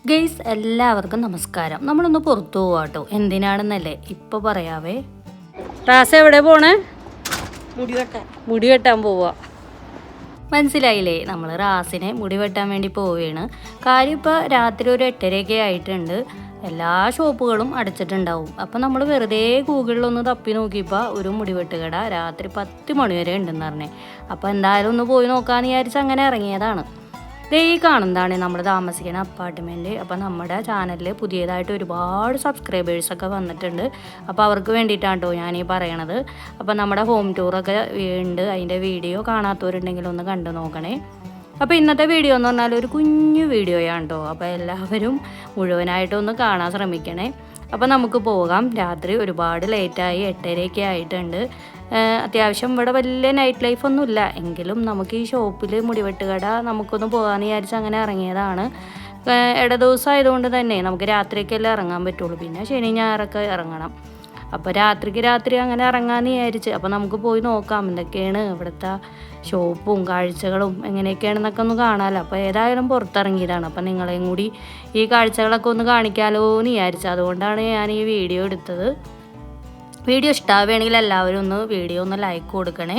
Guys എല്ലാവർക്കും നമസ്കാരം. നമ്മളൊന്ന് പുറത്തു പോവാട്ടോ. എന്തിനാണെന്നല്ലേ ഇപ്പൊ പറയാവേ. റാസ് എവിടെ പോണേ? മുടി വെട്ടാൻ പോവാ. മനസ്സിലായില്ലേ? നമ്മൾ റാസിനെ മുടി വെട്ടാൻ വേണ്ടി പോവുകയാണ്. കാര്യം ഇപ്പോൾ രാത്രി ഒരു 8:30 ആയിട്ടുണ്ട്. എല്ലാ ഷോപ്പുകളും അടച്ചിട്ടുണ്ടാവും. അപ്പം നമ്മൾ വെറുതെ ഗൂഗിളിലൊന്ന് തപ്പി നോക്കിയപ്പോൾ ഒരു മുടിവെട്ടുകട രാത്രി 10 മണി വരെ ഉണ്ടെന്ന് പറഞ്ഞേ. അപ്പോൾ എന്തായാലും ഒന്ന് പോയി നോക്കാമെന്ന് വിചാരിച്ച് അങ്ങനെ ഇറങ്ങിയതാണ്. ഈ കാണുന്നതാണ് നമ്മൾ താമസിക്കുന്ന അപ്പാർട്ട്മെൻറ്റ്. അപ്പോൾ നമ്മുടെ ചാനലിൽ പുതിയതായിട്ട് ഒരുപാട് സബ്സ്ക്രൈബേഴ്സൊക്കെ വന്നിട്ടുണ്ട്. അപ്പോൾ അവർക്ക് വേണ്ടിയിട്ടാണ് കേട്ടോ ഞാനീ പറയണത്. അപ്പോൾ നമ്മുടെ ഹോം ടൂറൊക്കെ ഉണ്ട്, അതിൻ്റെ വീഡിയോ കാണാത്തവരുണ്ടെങ്കിൽ ഒന്ന് കണ്ടു നോക്കണേ. അപ്പോൾ ഇന്നത്തെ വീഡിയോ എന്ന് പറഞ്ഞാൽ ഒരു കുഞ്ഞു വീഡിയോയാണ് കേട്ടോ. അപ്പോൾ എല്ലാവരും മുഴുവനായിട്ടൊന്ന് കാണാൻ ശ്രമിക്കണേ. അപ്പോൾ നമുക്ക് പോകാം. രാത്രി ഒരുപാട് ലേറ്റായി, 8:30 ആയിട്ടുണ്ട്. അത്യാവശ്യം ഇവിടെ വലിയ നൈറ്റ് ലൈഫൊന്നുമില്ല, എങ്കിലും നമുക്ക് ഈ ഷോപ്പിൽ മുടിവെട്ടുകട നമുക്കൊന്ന് പോകാമെന്ന് വിചാരിച്ച് അങ്ങനെ ഇറങ്ങിയതാണ്. ഇട ദിവസം ആയതുകൊണ്ട് തന്നെ നമുക്ക് രാത്രിയൊക്കെയല്ലേ ഇറങ്ങാൻ പറ്റുള്ളൂ, പിന്നെ ശനി ഞായറൊക്കെ ഇറങ്ങണം. അപ്പോൾ രാത്രി അങ്ങനെ ഇറങ്ങാമെന്ന് വിചാരിച്ച്. അപ്പോൾ നമുക്ക് പോയി നോക്കാം എന്തൊക്കെയാണ് ഇവിടുത്തെ ഷോപ്പും കാഴ്ചകളും എങ്ങനെയൊക്കെയാണെന്നൊക്കെ ഒന്ന് കാണാമല്ലോ. അപ്പോൾ ഏതായാലും പുറത്തിറങ്ങിയതാണ്. അപ്പോൾ നിങ്ങളെയും കൂടി ഈ കാഴ്ചകളൊക്കെ ഒന്ന് കാണിക്കാമല്ലോ എന്ന് വിചാരിച്ചു. അതുകൊണ്ടാണ് ഞാൻ ഈ വീഡിയോ എടുത്തത്. വീഡിയോ ഇഷ്ടമാവുകയാണെങ്കിൽ എല്ലാവരും വീഡിയോ ഒന്ന് ലൈക്ക് കൊടുക്കണേ.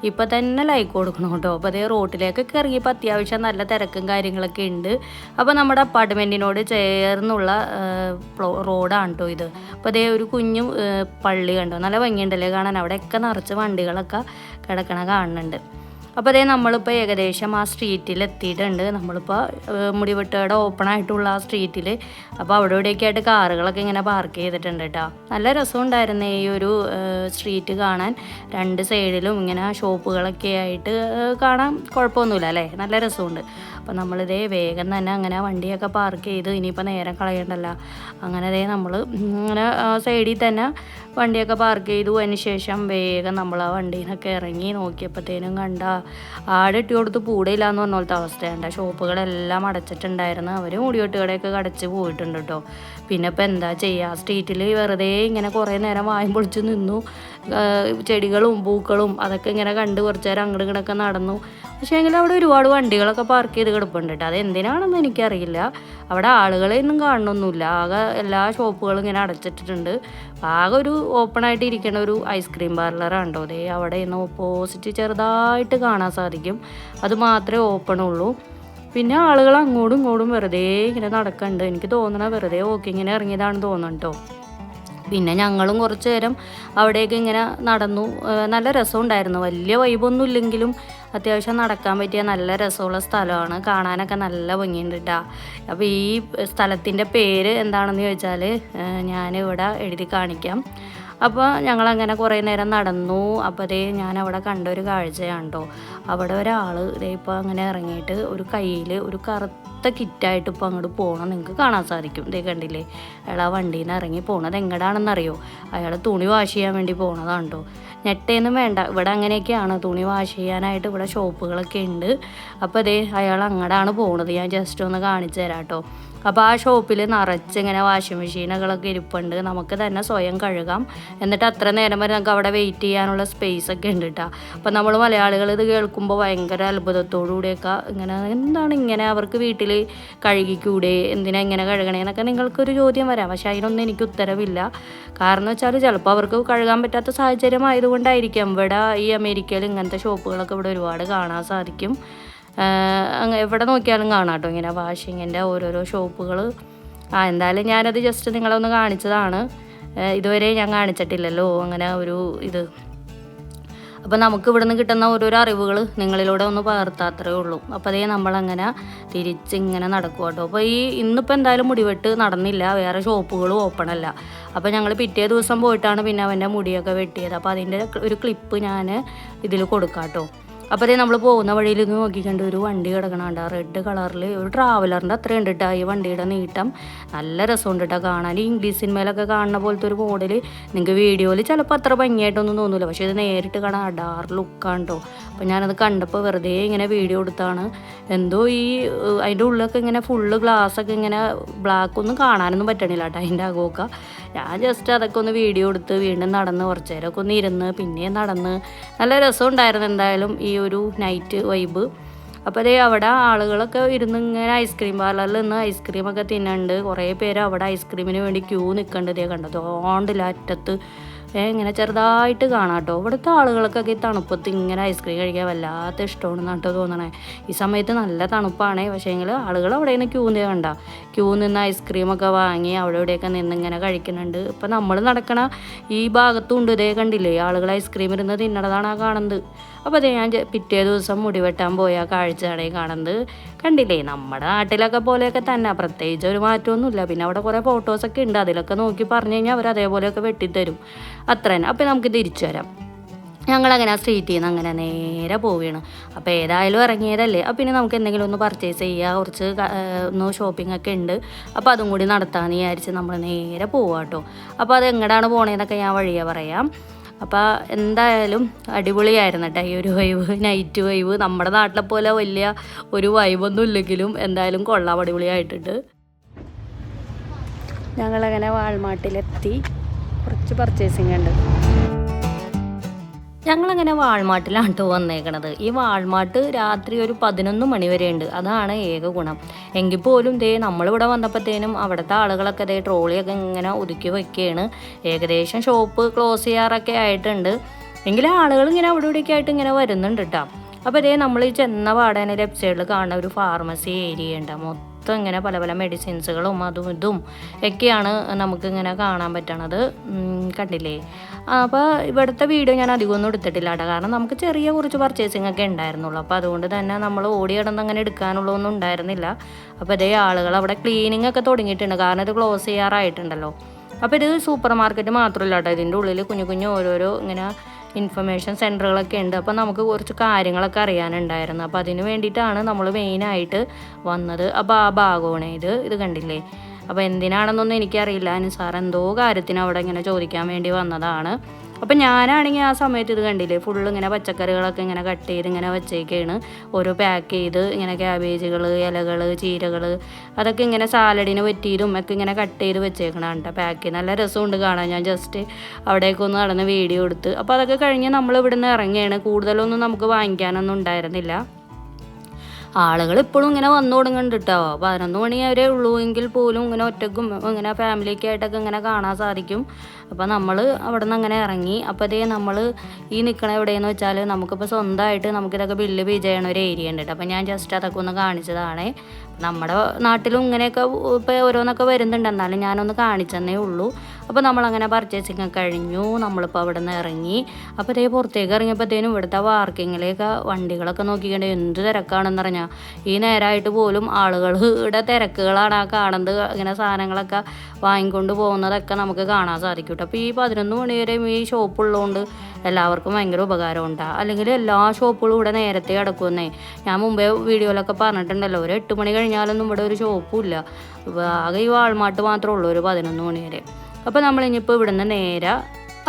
ഇപ്പോൾ തന്നെ ലൈക്ക് കൊടുക്കണം കേട്ടോ. അപ്പോൾ അതേ റോട്ടിലേക്കൊക്കെ ഇറങ്ങിയപ്പോൾ അത്യാവശ്യം നല്ല തിരക്കും കാര്യങ്ങളൊക്കെ ഉണ്ട്. അപ്പോൾ നമ്മുടെ അപ്പാർട്ട്മെൻറ്റിനോട് ചേർന്നുള്ള റോഡാണ് കേട്ടോ ഇത്. അപ്പോൾ അതേ ഒരു കുഞ്ഞു പള്ളി കണ്ടോ, നല്ല ഭംഗിയുണ്ടല്ലേ കാണാൻ. അവിടെയൊക്കെ നിറച്ച് വണ്ടികളൊക്കെ കിടക്കണ കാണുന്നുണ്ട്. അപ്പോൾ അതേ നമ്മളിപ്പോൾ ഏകദേശം ആ സ്ട്രീറ്റിൽ എത്തിയിട്ടുണ്ട്. നമ്മളിപ്പോൾ മുടിവെട്ടുകട ഓപ്പൺ ആയിട്ടുള്ള ആ സ്ട്രീറ്റിൽ. അപ്പോൾ അവിടെ ഇവിടെയൊക്കെ ആയിട്ട് കാറുകളൊക്കെ ഇങ്ങനെ പാർക്ക് ചെയ്തിട്ടുണ്ട് കേട്ടോ. നല്ല രസമുണ്ടായിരുന്നു ഈ ഒരു സ്ട്രീറ്റ് കാണാൻ. രണ്ട് സൈഡിലും ഇങ്ങനെ ഷോപ്പുകളൊക്കെ ആയിട്ട് കാണാൻ കുഴപ്പമൊന്നുമില്ല അല്ലേ, നല്ല രസമുണ്ട്. അപ്പോൾ നമ്മളിതേ വേഗം തന്നെ അങ്ങനെ വണ്ടിയൊക്കെ പാർക്ക് ചെയ്ത് ഇനിയിപ്പോൾ നേരം കളയണ്ടല്ലോ. അങ്ങനെ നമ്മൾ ഇങ്ങനെ സൈഡിൽ തന്നെ വണ്ടിയൊക്കെ പാർക്ക് ചെയ്തു. അതിന് ശേഷം വേഗം നമ്മൾ ആ വണ്ടിയിൽ നിന്നൊക്കെ ഇറങ്ങി നോക്കിയപ്പോഴത്തേനും കണ്ട ആടിട്ട് കൊടുത്ത് പൂടയില്ല എന്ന് പറഞ്ഞ പോലത്തെ അവസ്ഥയുണ്ട്. ഷോപ്പുകളെല്ലാം അടച്ചിട്ടുണ്ടായിരുന്നു. അവർ മുടിവെട്ടുകടയൊക്കെ അടച്ച് പോയിട്ടുണ്ട് കേട്ടോ. പിന്നെ ഇപ്പോൾ എന്താ ചെയ്യുക, സ്ട്രീറ്റിൽ വെറുതെ ഇങ്ങനെ കുറേ നേരം വായും പൊളിച്ച് നിന്നു. ചെടികളും പൂക്കളും അതൊക്കെ ഇങ്ങനെ കണ്ട് കുറച്ച് നേരം അങ്ങോട്ട് ഇങ്ങോട്ടൊക്കെ നടന്നു. പക്ഷേ എങ്കിൽ അവിടെ ഒരുപാട് വണ്ടികളൊക്കെ പാർക്ക് ചെയ്ത് കിടപ്പുണ്ട് കേട്ടോ. അതെന്തിനാണെന്ന് എനിക്കറിയില്ല. അവിടെ ആളുകളെയൊന്നും കാണണമെന്നില്ല. ആകെ എല്ലാ ഷോപ്പുകളും ഇങ്ങനെ അടച്ചിട്ടിട്ടുണ്ട്. ആകെ ഒരു ഓപ്പണായിട്ട് ഇരിക്കുന്ന ഒരു ഐസ്ക്രീം പാർലറാണ് കേട്ടോ. അതേ അവിടെ നിന്ന് ഓപ്പോസിറ്റ് ചെറുതായിട്ട് കാണാൻ സാധിക്കും. അത് മാത്രമേ ഓപ്പണുള്ളൂ. പിന്നെ ആളുകൾ അങ്ങോട്ടും ഇങ്ങോട്ടും വെറുതെ ഇങ്ങനെ നടക്കുന്നുണ്ട്. എനിക്ക് തോന്നണ വെറുതെ വാക്കിങ്ങിന് ഇറങ്ങിയതാണെന്ന് തോന്നുന്നു കേട്ടോ. പിന്നെ ഞങ്ങളും കുറച്ച് നേരം അവിടെയൊക്കെ ഇങ്ങനെ നടന്നു. നല്ല രസമുണ്ടായിരുന്നു. വലിയ വൈബൊന്നും ഇല്ലെങ്കിലും അത്യാവശ്യം നടക്കാൻ പറ്റിയ നല്ല രസമുള്ള സ്ഥലമാണ്. കാണാനൊക്കെ നല്ല ഭംഗിയുണ്ട് കേട്ടോ. അപ്പോൾ ഈ സ്ഥലത്തിൻ്റെ പേര് എന്താണെന്ന് ചോദിച്ചാൽ ഞാനിവിടെ എഴുതി കാണിക്കാം. അപ്പോൾ ഞങ്ങളങ്ങനെ കുറേ നേരം നടന്നു. അപ്പോൾ അതേ ഞാനവിടെ കണ്ടൊരു കാഴ്ചയാണ് കേട്ടോ. അവിടെ ഒരാൾ ഇതേ ഇപ്പോൾ അങ്ങനെ ഇറങ്ങിയിട്ട് ഒരു കയ്യിൽ ഒരു കറുത്ത കിറ്റായിട്ട് ഇപ്പോൾ അങ്ങോട്ട് പോകണം നിങ്ങൾക്ക് കാണാൻ സാധിക്കും. ഇതേ കണ്ടില്ലേ, അയാൾ ആ വണ്ടിയിൽ നിന്ന് ഇറങ്ങി പോകണത് എങ്ങടാണെന്നറിയോ? അയാൾ തുണി വാഷ് ചെയ്യാൻ വേണ്ടി പോകണതാണ് കേട്ടോ. ഞെട്ടയൊന്നും വേണ്ട, ഇവിടെ അങ്ങനെയൊക്കെയാണ്. തുണി വാഷ് ചെയ്യാനായിട്ട് ഇവിടെ ഷോപ്പുകളൊക്കെ ഉണ്ട്. അപ്പോൾ അതേ അയാൾ അങ്ങടാണ് പോകുന്നത്. ഞാൻ ജസ്റ്റ് ഒന്ന് കാണിച്ചു തരാം കേട്ടോ. അപ്പോൾ ആ ഷോപ്പിൽ നിറച്ച് ഇങ്ങനെ വാഷിംഗ് മെഷീനുകളൊക്കെ ഇരിപ്പുണ്ട്. നമുക്ക് തന്നെ സ്വയം കഴുകാം. എന്നിട്ട് അത്ര നേരം വരെ നമുക്ക് അവിടെ വെയിറ്റ് ചെയ്യാനുള്ള സ്പേസൊക്കെ ഉണ്ട് കേട്ടോ. അപ്പോൾ നമ്മൾ മലയാളികൾ ഇത് കേൾക്കുമ്പോൾ ഭയങ്കര അത്ഭുതത്തോടുകൂടിയൊക്കെ ഇങ്ങനെ എന്താണ് ഇങ്ങനെ അവർക്ക് വീട്ടിൽ കഴുകിക്കൂടെ, എന്തിനാ ഇങ്ങനെ കഴുകണേന്നൊക്കെ നിങ്ങൾക്കൊരു ചോദ്യം വരാം. പക്ഷേ അതിനൊന്നും എനിക്ക് ഉത്തരവില്ല. കാരണം വെച്ചാൽ ചിലപ്പോൾ അവർക്ക് കഴുകാൻ പറ്റാത്ത സാഹചര്യം ആയതുകൊണ്ടായിരിക്കാം. ഇവിടെ ഈ അമേരിക്കയിൽ ഇങ്ങനത്തെ ഷോപ്പുകളൊക്കെ ഇവിടെ ഒരുപാട് കാണാൻ സാധിക്കും. എവിടെ നോക്കിയാലും കാണാം കേട്ടോ ഇങ്ങനെ വാഷിങ്ങിൻ്റെ ഓരോരോ ഷോപ്പുകൾ. എന്തായാലും ഞാനത് ജസ്റ്റ് നിങ്ങളെ ഒന്ന് കാണിച്ചതാണ്. ഇതുവരെ ഞാൻ കാണിച്ചിട്ടില്ലല്ലോ അങ്ങനെ ഒരു ഇത്. അപ്പോൾ നമുക്ക് ഇവിടുന്ന് കിട്ടുന്ന ഓരോരോ അറിവുകൾ നിങ്ങളിലൂടെ ഒന്ന് പകർത്താത്രേ ഉള്ളൂ. അപ്പോൾ അതേ നമ്മളങ്ങനെ തിരിച്ചിങ്ങനെ നടക്കുക കേട്ടോ. അപ്പോൾ ഇന്നിപ്പോൾ എന്തായാലും മുടിവെട്ട് നടന്നില്ല, വേറെ ഷോപ്പുകളും ഓപ്പൺ അല്ല. അപ്പോൾ ഞങ്ങൾ പിറ്റേ ദിവസം പോയിട്ടാണ് പിന്നെ അവൻ്റെ മുടിയൊക്കെ വെട്ടിയത്. അപ്പോൾ അതിൻ്റെ ഒരു ക്ലിപ്പ് ഞാൻ ഇതിൽ കൊടുക്കാം കേട്ടോ. അപ്പോൾ അതേ നമ്മൾ പോകുന്ന വഴിയിൽ നിന്ന് നോക്കിക്കണ്ട് ഒരു വണ്ടി കിടക്കണുണ്ട്. റെഡ് കളറിൽ ഒരു ട്രാവലറിൻ്റെ അത്രയും ഉണ്ട് കേട്ടോ ഈ വണ്ടിയുടെ നീട്ടം. നല്ല രസമുണ്ട് കേട്ടോ കാണാൻ. ഈ ഇംഗ്ലീഷ് സിനിമയിലൊക്കെ കാണുന്ന പോലത്തെ ഒരു മോഡൽ. നിങ്ങൾക്ക് വീഡിയോയിൽ ചിലപ്പോൾ അത്ര ഭംഗിയായിട്ടൊന്നും തോന്നില്ല, പക്ഷേ ഇത് നേരിട്ട് കാണാൻ അടാർ ലുക്കാണ് കേട്ടോ. അപ്പോൾ ഞാനത് കണ്ടപ്പോൾ വെറുതെ ഇങ്ങനെ വീഡിയോ എടുത്താണ്. എന്തോ അതിൻ്റെ ഉള്ളിലൊക്കെ ഇങ്ങനെ ഫുള്ള് ഗ്ലാസ്സൊക്കെ ഇങ്ങനെ ബ്ലാക്ക് ഒന്നും കാണാനൊന്നും പറ്റണില്ല കേട്ടോ അതിൻ്റെ അകമൊക്കെ. ഞാൻ ജസ്റ്റ് അതൊക്കെ ഒന്ന് വീഡിയോ എടുത്ത് വീണ്ടും നടന്ന് കുറച്ച് നേരമൊക്കെ ഒന്ന് ഇരുന്ന് പിന്നെയും നടന്ന് നല്ല രസമുണ്ടായിരുന്നു എന്തായാലും ഈ ഒരു നൈറ്റ് വൈബ്. അപ്പോൾ അതേ അവിടെ ആളുകളൊക്കെ ഇരുന്ന് ഇങ്ങനെ ഐസ്ക്രീം പാർലറിൽ നിന്ന് ഐസ്ക്രീമൊക്കെ തിന്നുന്നുണ്ട്. കുറേ പേര് അവിടെ ഐസ്ക്രീമിന് വേണ്ടി ക്യൂ നിൽക്കേണ്ടതേ കണ്ടത് ഓണ്ടില്ല അറ്റത്ത് ഇങ്ങനെ ചെറുതായിട്ട് കാണാം കേട്ടോ. ഇവിടുത്തെ ആളുകൾക്കൊക്കെ ഈ തണുപ്പത്ത് ഇങ്ങനെ ഐസ്ക്രീം കഴിക്കാൻ വല്ലാത്ത ഇഷ്ടമാണെന്ന് കേട്ടോ തോന്നണേ. ഈ സമയത്ത് നല്ല തണുപ്പാണ്, പക്ഷേങ്കിൽ ആളുകൾ അവിടെ നിന്ന് ക്യൂ നിന്ന് ഐസ്ക്രീമൊക്കെ വാങ്ങി അവിടെ ഇവിടെയൊക്കെ നിന്ന് ഇങ്ങനെ കഴിക്കുന്നുണ്ട്. ഇപ്പം നമ്മൾ നടക്കണ ഈ ഭാഗത്തുണ്ട് ഇതേ കണ്ടില്ലേ, ആളുകൾ ഐസ്ക്രീം ഇരുന്ന് തിന്നണതാണ് ആ കാണുന്നത്. അപ്പോൾ അതേ ഞാൻ പിറ്റേ ദിവസം മുടി വെട്ടാൻ പോയ കാഴ്ചയാണ് ഈ കാണുന്നത്. കണ്ടില്ലേ, നമ്മുടെ നാട്ടിലൊക്കെ പോലെയൊക്കെ തന്നെ, പ്രത്യേകിച്ച് ഒരു മാറ്റമൊന്നുമില്ല. പിന്നെ അവിടെ കുറേ ഫോട്ടോസൊക്കെ ഉണ്ട്, അതിലൊക്കെ നോക്കി പറഞ്ഞു കഴിഞ്ഞാൽ അവർ അതേപോലെയൊക്കെ വെട്ടിത്തരും, അത്ര തന്നെ. അപ്പോൾ നമുക്ക് തിരിച്ചു വരാം. ഞങ്ങളങ്ങനെ ആ സ്ട്രീറ്റിൽ നിന്ന് അങ്ങനെ നേരെ പോവുകയാണ്. അപ്പോൾ ഏതായാലും ഇറങ്ങിയതല്ലേ, അപ്പോൾ പിന്നെ നമുക്ക് എന്തെങ്കിലും ഒന്ന് പർച്ചേസ് ചെയ്യുക, കുറച്ച് ഒന്ന് ഷോപ്പിംഗ് ഒക്കെ ഉണ്ട്. അപ്പോൾ അതും കൂടി നടത്താമെന്ന് വിചാരിച്ച് നമ്മൾ നേരെ പോവാം കേട്ടോ. അപ്പോൾ അത് എങ്ങോട്ടാണ് പോണേന്നൊക്കെ ഞാൻ വഴിയെ പറയാം. അപ്പോൾ എന്തായാലും അടിപൊളിയായിരുന്നു കേട്ടോ ഈ ഒരു വൈബ്, നൈറ്റ് വൈബ്. നമ്മുടെ നാട്ടിലെ പോലെ വലിയ ഒരു വൈബൊന്നും ഇല്ലെങ്കിലും എന്തായാലും കൊള്ളാം, അടിപൊളിയായിട്ടുണ്ട്. ഞങ്ങളങ്ങനെ വാൾമാർട്ടിലെത്തി, കുറച്ച് പർച്ചേസിങ് ഉണ്ട്. ഞങ്ങളങ്ങനെ വാൾമാർട്ടിലാണ് കേട്ടോ വന്നേക്കണത്. ഈ വാൾമാർട്ട് രാത്രി ഒരു 11 മണി വരെ ഉണ്ട്, അതാണ് ഏക ഗുണം. എങ്കിൽ പോലും നമ്മളിവിടെ വന്നപ്പോഴത്തേനും അവിടുത്തെ ആളുകളൊക്കെ ട്രോളിയൊക്കെ ഇങ്ങനെ ഒതുക്കി വയ്ക്കുകയാണ്. ഏകദേശം ഷോപ്പ് ക്ലോസ് ചെയ്യാറൊക്കെ ആയിട്ടുണ്ട്, എങ്കിലും ആളുകൾ ഇങ്ങനെ അവിടെ ഇവിടെയൊക്കെ ആയിട്ട് ഇങ്ങനെ വരുന്നുണ്ട് കേട്ടോ. അപ്പോൾ നമ്മൾ ഈ ചെന്ന പാടേനെ ലെഫ്റ്റ് സൈഡിൽ കാണുന്ന ഒരു ഫാർമസി ഏരിയ ഉണ്ട്. മൊത്തം ഇങ്ങനെ പല പല മെഡിസിൻസുകളും അതും ഇതും ഒക്കെയാണ് നമുക്കിങ്ങനെ കാണാൻ പറ്റണത്, കണ്ടില്ലേ. അപ്പോൾ ഇവിടുത്തെ വീഡിയോ ഞാൻ അധികമൊന്നും എടുത്തിട്ടില്ല കേട്ടോ, കാരണം നമുക്ക് ചെറിയ കുറച്ച് പർച്ചേസിങ് ഒക്കെ ഉണ്ടായിരുന്നുള്ളൂ. അപ്പോൾ അതുകൊണ്ട് തന്നെ നമ്മൾ ഓടി കിടന്ന് അങ്ങനെ എടുക്കാനുള്ളതൊന്നും ഉണ്ടായിരുന്നില്ല. അപ്പോൾ ആളുകൾ അവിടെ ക്ലീനിങ് ഒക്കെ തുടങ്ങിയിട്ടുണ്ട്, കാരണം ഇത് ക്ലോസ് ചെയ്യാറായിട്ടുണ്ടല്ലോ. അപ്പോൾ ഇത് സൂപ്പർ മാർക്കറ്റ് മാത്രമല്ല കേട്ടോ, ഇതിൻ്റെ ഉള്ളിൽ കുഞ്ഞു കുഞ്ഞു ഓരോരോ ഇങ്ങനെ ഇൻഫർമേഷൻ സെൻറ്ററുകളൊക്കെ ഉണ്ട്. അപ്പോൾ നമുക്ക് കുറച്ച് കാര്യങ്ങളൊക്കെ അറിയാനുണ്ടായിരുന്നു. അപ്പോൾ അതിന് വേണ്ടിയിട്ടാണ് നമ്മൾ മെയിനായിട്ട് വന്നത്. അപ്പോൾ ആ ഭാഗമാണ് ഇത് കണ്ടില്ലേ. അപ്പോൾ എന്തിനാണെന്നൊന്നും എനിക്കറിയില്ല, നിസാർ എന്തോ കാര്യത്തിന് അവിടെ ഇങ്ങനെ ചോദിക്കാൻ വേണ്ടി വന്നതാണ്. അപ്പം ഞാനാണെങ്കിൽ ആ സമയത്ത് ഇത് കണ്ടില്ലേ, ഫുള്ള് ഇങ്ങനെ പച്ചക്കറികളൊക്കെ ഇങ്ങനെ കട്ട് ചെയ്ത് ഇങ്ങനെ വെച്ചേക്കാണ്, ഓരോ പാക്ക് ചെയ്ത് ഇങ്ങനെ ക്യാബേജുകൾ, ഇലകൾ, ചീരകൾ, അതൊക്കെ ഇങ്ങനെ സാലഡിന് പറ്റിയതും ഒക്കെ ഇങ്ങനെ കട്ട് ചെയ്ത് വെച്ചേക്കണം കേട്ടോ പാക്ക്. നല്ല രസമുണ്ട് കാണാൻ. ഞാൻ ജസ്റ്റ് അവിടേക്കൊന്ന് നടന്ന് വീഡിയോ എടുത്ത്. അപ്പോൾ അതൊക്കെ കഴിഞ്ഞ് നമ്മൾ ഇവിടുന്ന് ഇറങ്ങിയാണ്. കൂടുതലൊന്നും നമുക്ക് വാങ്ങിക്കാനൊന്നും ഉണ്ടായിരുന്നില്ല. ആളുകൾ ഇപ്പോഴും ഇങ്ങനെ വന്നു തുടങ്ങുന്നുണ്ട് കേട്ടോ. 11 മണി വരെ ഉള്ളൂ എങ്കിൽ പോലും ഇങ്ങനെ ഒറ്റക്കും ഇങ്ങനെ ഫാമിലിയൊക്കെ ആയിട്ടൊക്കെ ഇങ്ങനെ കാണാൻ സാധിക്കും. അപ്പോൾ നമ്മൾ അവിടെ നിന്ന് അങ്ങനെ ഇറങ്ങി. അപ്പോൾ നമ്മൾ ഈ നിൽക്കണ എവിടെയെന്ന് വെച്ചാൽ നമുക്കിപ്പോൾ സ്വന്തമായിട്ട് നമുക്കിതൊക്കെ ബില്ല് പേ ചെയ്യണ ഒരു ഏരിയ ഉണ്ട് കേട്ടോ. അപ്പോൾ ഞാൻ ജസ്റ്റ് അതൊക്കെ ഒന്ന് കാണിച്ചതാണ്. നമ്മുടെ നാട്ടിലും ഇങ്ങനെയൊക്കെ ഇപ്പോൾ ഓരോന്നൊക്കെ വരുന്നുണ്ട്, എന്നാലും ഞാനൊന്ന് കാണിച്ചെന്നേ ഉള്ളൂ. അപ്പോൾ നമ്മളങ്ങനെ പർച്ചേസിങ് ഒക്കെ കഴിഞ്ഞു. നമ്മളിപ്പോൾ അവിടെ നിന്ന് ഇറങ്ങി. അപ്പോൾ പുറത്തേക്ക് ഇറങ്ങിയപ്പോഴത്തേനും ഇവിടുത്തെ പാർക്കിങ്ങിലേക്ക് വണ്ടികളൊക്കെ നോക്കിക്കണ്ടേ എന്ത് തിരക്കാണെന്ന് പറഞ്ഞാൽ. ഈ നേരമായിട്ട് പോലും ആളുകളുടെ തിരക്കുകളാണ് ആ കാണുന്നത്. ഇങ്ങനെ സാധനങ്ങളൊക്കെ വാങ്ങിക്കൊണ്ട് പോകുന്നതൊക്കെ നമുക്ക് കാണാൻ സാധിക്കും കേട്ടോ. അപ്പോൾ ഈ 11 മണി വരെയും ഈ ഷോപ്പുള്ളതുകൊണ്ട് എല്ലാവർക്കും ഭയങ്കര ഉപകാരമുണ്ടാകും. അല്ലെങ്കിൽ എല്ലാ ഷോപ്പുകളും ഇവിടെ നേരത്തെ കിടക്കുമെന്നേ. ഞാൻ മുമ്പേ വീഡിയോയിലൊക്കെ പറഞ്ഞിട്ടുണ്ടല്ലോ, ഒരു 8 മണി കഴിഞ്ഞാലൊന്നും ഇവിടെ ഒരു ഷോപ്പും ഇല്ല. ആകെ ഈ വാൾമാർട്ട് മാത്രമേ ഉള്ളൂ ഒരു 11 മണി വരെ. അപ്പോൾ നമ്മളിനിപ്പോൾ ഇവിടുന്ന് നേരെ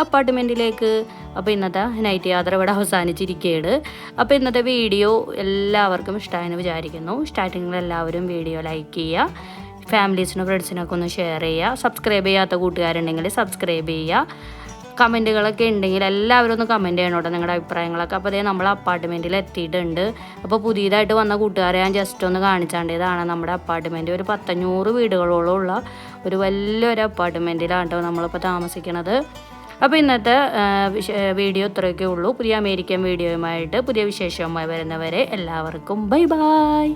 അപ്പാർട്ട്മെൻറ്റിലേക്ക്. അപ്പോൾ ഇന്നത്തെ നൈറ്റ് യാത്ര ഇവിടെ അവസാനിച്ചിരിക്കുകയാണ്. അപ്പോൾ ഇന്നത്തെ വീഡിയോ എല്ലാവർക്കും ഇഷ്ടമായെന്ന് വിചാരിക്കുന്നു. സ്റ്റാർട്ടിങ്ങിൽ എല്ലാവരും വീഡിയോ ലൈക്ക് ചെയ്യുക, ഫാമിലീസിനും ഫ്രണ്ട്സിനൊക്കെ ഒന്ന് ഷെയർ ചെയ്യുക. സബ്സ്ക്രൈബ് ചെയ്യാത്ത കൂട്ടുകാരുണ്ടെങ്കിൽ സബ്സ്ക്രൈബ് ചെയ്യുക. കമൻറ്റുകളൊക്കെ ഉണ്ടെങ്കിൽ എല്ലാവരും ഒന്ന് കമൻറ്റ് ചെയ്യണം കേട്ടോ, നിങ്ങളുടെ അഭിപ്രായങ്ങളൊക്കെ. അപ്പോൾ നമ്മൾ അപ്പാർട്ട്മെൻറ്റിൽ എത്തിയിട്ടുണ്ട്. അപ്പോൾ പുതിയതായിട്ട് വന്ന കൂട്ടുകാരെ ഞാൻ ജസ്റ്റ് ഒന്ന് കാണിച്ചാണ്ടതാണ് നമ്മുടെ അപ്പാർട്ട്മെൻറ്റ്. ഒരു 100 വീടുകളോളം ഉള്ള ഒരു വലിയൊരു അപ്പാർട്ട്മെൻറ്റിലാണ് കേട്ടോ നമ്മളിപ്പോൾ താമസിക്കുന്നത്. അപ്പോൾ ഇന്നത്തെ വീഡിയോ ഇത്രയൊക്കെ ഉള്ളൂ. പുതിയ അമേരിക്കൻ വീഡിയോയുമായിട്ട് പുതിയ വിശേഷവുമായി വരുന്നവരെ എല്ലാവർക്കും ബൈ ബൈ.